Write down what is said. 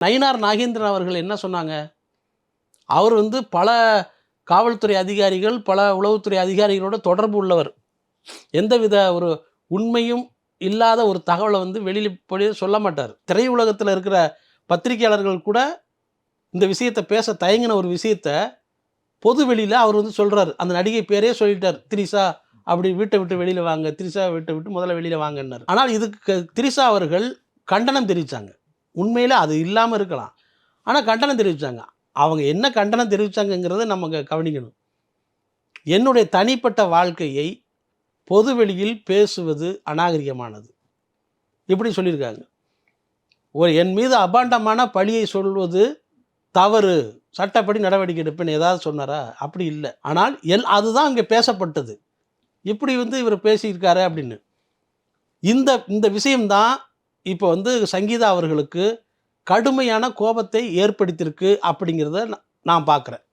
நயினார் நாகேந்திரன் அவர்கள் என்ன சொன்னாங்க? அவர் பல காவல்துறை அதிகாரிகள், பல உளவுத்துறை அதிகாரிகளோட தொடர்பு உள்ளவர். எந்தவித ஒரு உண்மையும் இல்லாத ஒரு தகவல வெளியில சொல்ல மாட்டார். திரையுலகத்தில இருக்கிற பத்திரிகையாளர்கள் கூட இந்த விஷயத்த பேச தயங்கின ஒரு விஷயத்த பொது வெளியில அவர் சொல்றாரு. அந்த நடிகை பேரே சொல்லிட்டார். திரிஷா அப்படி வீட்ட விட்டு வெளியில வாங்க. திரிஷா வீட்ட விட்டு முதல்ல வெளியில வாங்கன்னாரு. ஆனால் இதுக்கு திரிஷா அவர்கள் கண்டனம் தெரிவிச்சாங்க. உண்மையில அது இல்லாம இருக்கலாம். ஆனா கண்டனம் தெரிவிச்சாங்க. அவங்க என்ன கண்டனம் தெரிவிச்சாங்கங்கிறத நம்ம கவனிக்கணும். என்னுடைய தனிப்பட்ட வாழ்க்கையை பொதுவெளியில் பேசுவது அநாகரிகமானது. இப்படி சொல்லியிருக்காங்க. என் மீது அபாண்டமான பழியை சொல்வது தவறு. சட்டப்படி நடவடிக்கை எடுப்பேன்னு ஏதாவது சொன்னாரா? அப்படி இல்ல. ஆனால் அதுதான் அங்கே பேசப்பட்டது. இப்படி இவர் பேசியிருக்காரு அப்படின்னு. இந்த விஷயம் தான் இப்போ சங்கீதா அவர்களுக்கு கடுமையான கோபத்தை ஏற்படுத்தியிருக்கு அப்படிங்கிறத நான் பார்க்குறேன்.